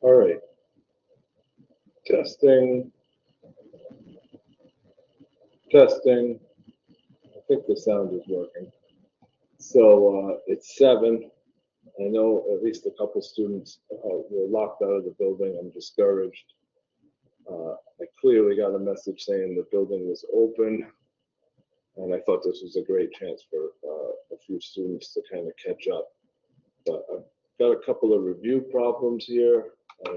All right. Testing. Testing. I think the sound is working. So it's 7. I know at least a couple students were locked out of the building. I'm discouraged. I clearly got a message saying the building was open, and I thought this was a great chance for a few students to kind of catch up. But I've got a couple of review problems here. I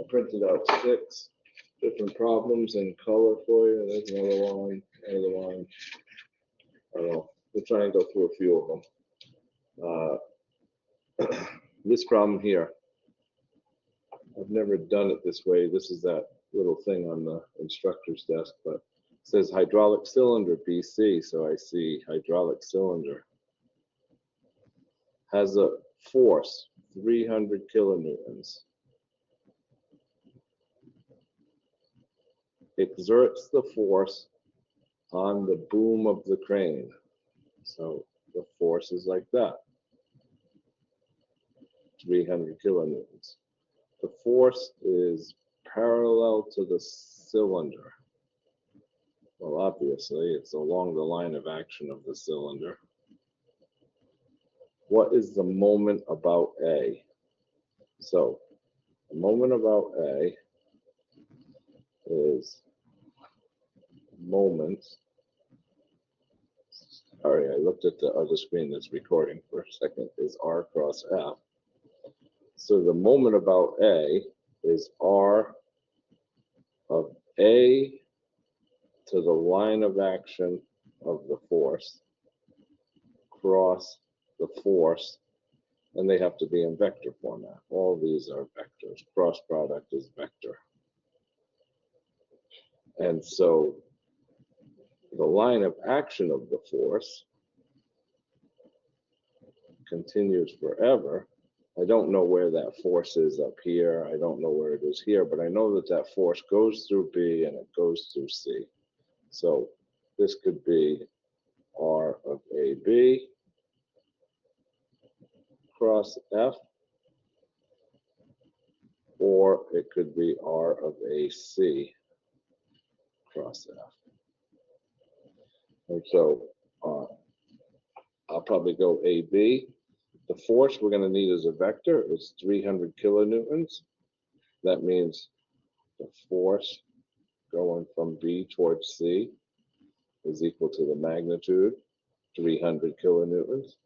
printed out 6 different problems in color for you. There's another line, another line. I don't know. We'll try and go through a few of them. This problem here, I've never done it this way. This is that little thing on the instructor's desk, but it says hydraulic cylinder BC. So I see hydraulic cylinder has a force 300 kilonewtons. Exerts the force on the boom of the crane. So the force is like that, 300 kilonewtons. The force is parallel to the cylinder. Well, obviously, it's along the line of action of the cylinder. What is the moment about A? So the moment about A is moment. Sorry, I looked at the other screen that's recording for a second, is R cross F. So the moment about A is R of A to the line of action of the force cross the force, and they have to be in vector format. All these are vectors. Cross product is vector. And so the line of action of the force continues forever. I don't know where that force is up here. I don't know where it is here, but I know that that force goes through B and it goes through C. So this could be R of AB cross F, or it could be R of AC cross F. And so I'll probably go AB. The force we're going to need as a vector is 300 kilonewtons. That means the force going from B towards C is equal to the magnitude, 300 kilonewtons.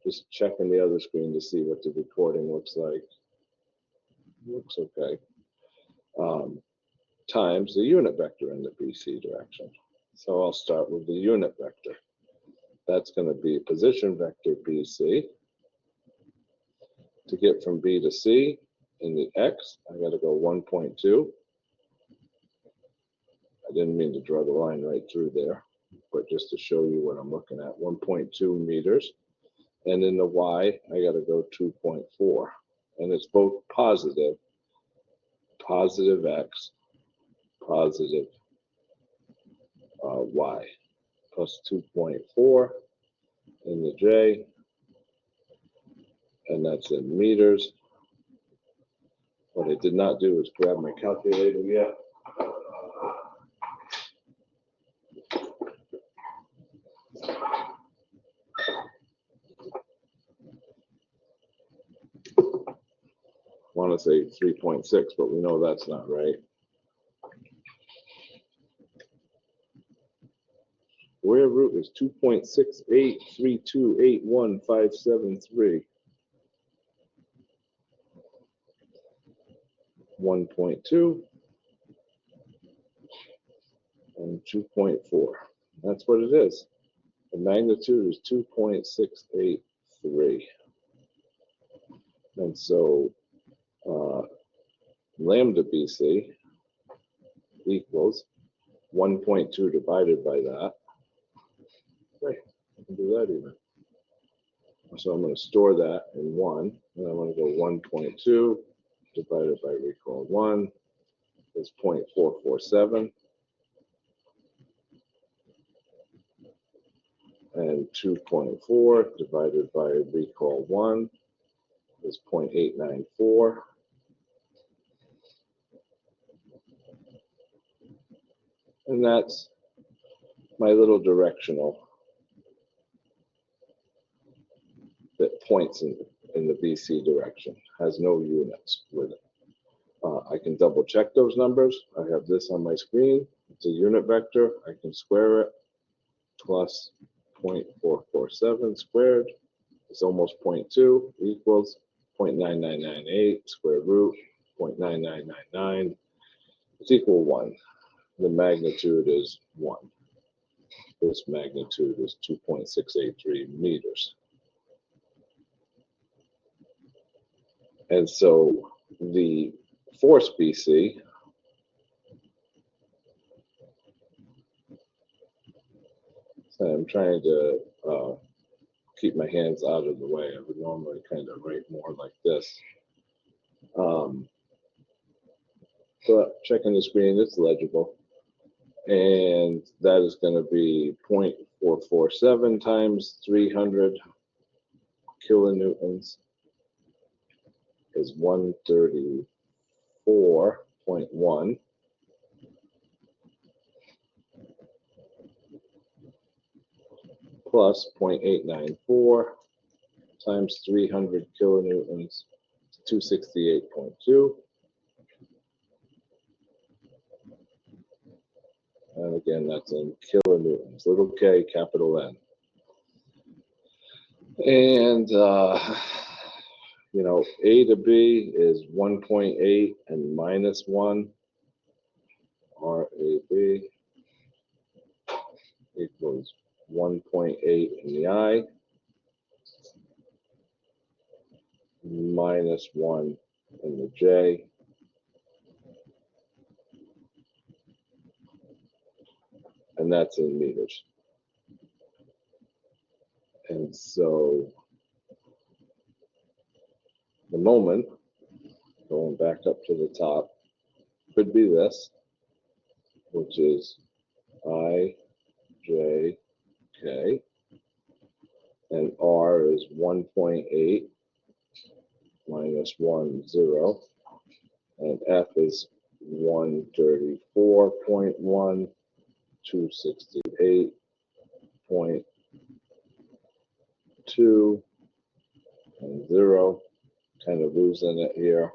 Just checking the other screen to see what the recording looks like. Looks okay. Times the unit vector in the BC direction. So I'll start with the unit vector. That's going to be position vector BC. To get from B to C in the X, I got to go 1.2. I didn't mean to draw the line right through there, but just to show you what I'm looking at, 1.2 meters. And in the Y, I got to go 2.4. And it's both positive, positive X, positive Y, plus 2.4 in the J, and that's in meters. What I did not do is grab my calculator yet. I want to say 3.6, but we know that's not right. Square root is 2.683281,573. 1.2 and 2.4. That's what it is. The magnitude is 2.683. And so lambda BC equals 1.2 divided by that. Okay, I can do that even. So I'm going to store that in 1, and I'm going to go 1.2 divided by recall 1 is 0.447. And 2.4 divided by recall 1 is 0.894. And that's my little directional that points in the BC direction, has no units with it. I can double check those numbers. I have this on my screen. It's a unit vector. I can square it. Plus 0.447 squared is almost 0.2 equals 0.9998 square root 0.9999. It's equal 1. The magnitude is 1. This magnitude is 2.683 meters. And so the force BC I'm trying to keep my hands out of the way. I would normally kind of write more like this. But checking the screen, it's legible. And that is going to be 0.447 times 300 kilonewtons is 134.1. Plus 0.894 times 300 kilonewtons, 268.2. And again, that's in kilonewtons, little k, capital N. And, you know, A to B is 1.8 and minus 1. RAB equals 1.8 in the I minus 1 in the J. And that's in meters. And so the moment, going back up to the top, could be this, which is I, J, K, and R is 1.8 minus 1, 0, and F is 134.1, 268.2, and 0, kind of losing it here.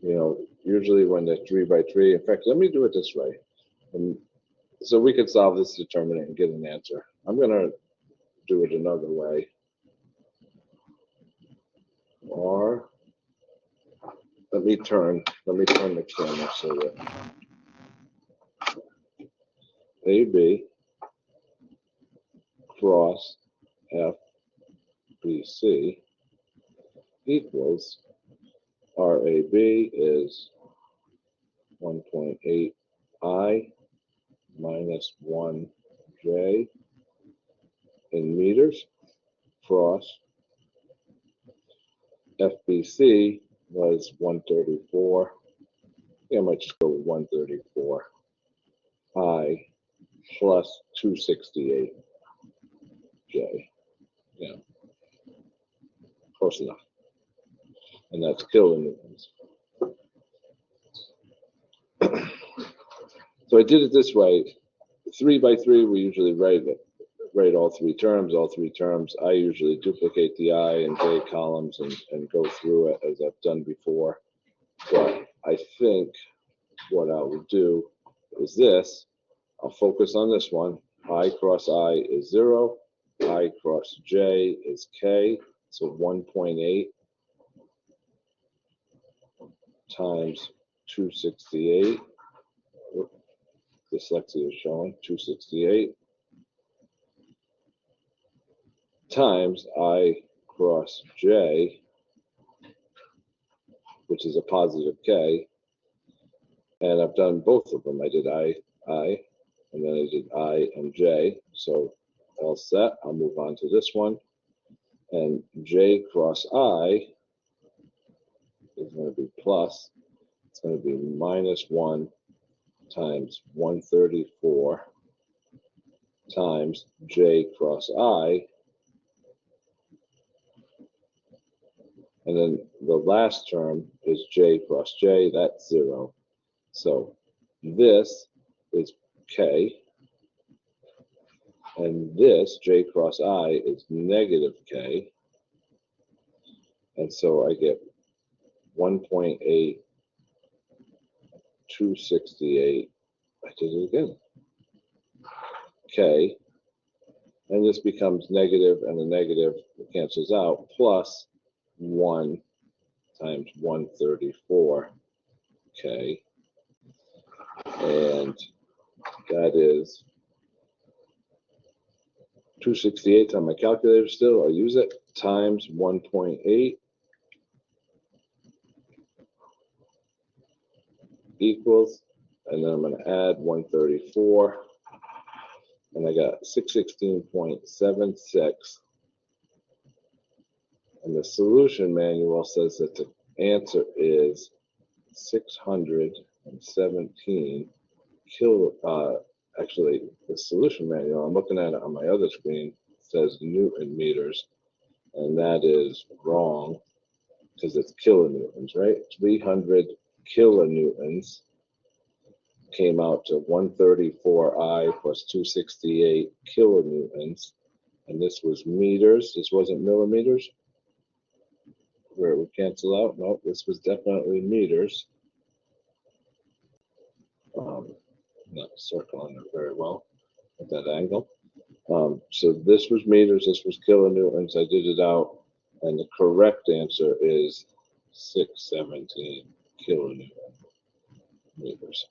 You know, usually when they're 3 by 3, in fact, let me do it this way. So we could solve this determinant and get an answer. I'm going to do it another way. Or let me turn the camera so that AB cross FBC equals RAB is 1.8 I minus 1 J in meters cross FBC was 134. Yeah, I might just go with 134 I plus 268 J. Yeah, close enough. And that's kilonewtons. So I did it this way. 3 by 3, we usually write all three terms. I usually duplicate the I and J columns and go through it as I've done before. But I think what I will do is this. I'll focus on this one. I cross I is 0. I cross J is K. So 1.8 times 268. Dyslexia is showing 268 times I cross J, which is a positive K, and I've done both of them. I did I, and then I did I and J, so all set. I'll move on to this one, and J cross I is going to be plus, it's going to be minus 1 times 134 times J cross I. And then the last term is J cross J, that's 0. So this is K. And this, J cross I, is negative K. And so I get 1.8, 268, I did it again, K. And this becomes negative, and the negative cancels out, plus 1 times 134, K. And that is 268 on my calculator still, I'll use it, times 1.8 equals, and then I'm going to add 134, and I got 616.76, and the solution manual says that the answer is 617 actually, the solution manual, I'm looking at it on my other screen, says Newton meters, and that is wrong because it's kilonewtons, right? 300 kilonewtons came out to 134I plus 268 kilonewtons, and this was meters. This wasn't millimeters, where it would cancel out. No, this was definitely meters. Not circling it very well at that angle. So this was meters, this was kilonewtons. I did it out, and the correct answer is 617 kilonewton meters.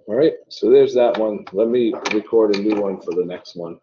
All right, so there's that one. Let me record a new one for the next one.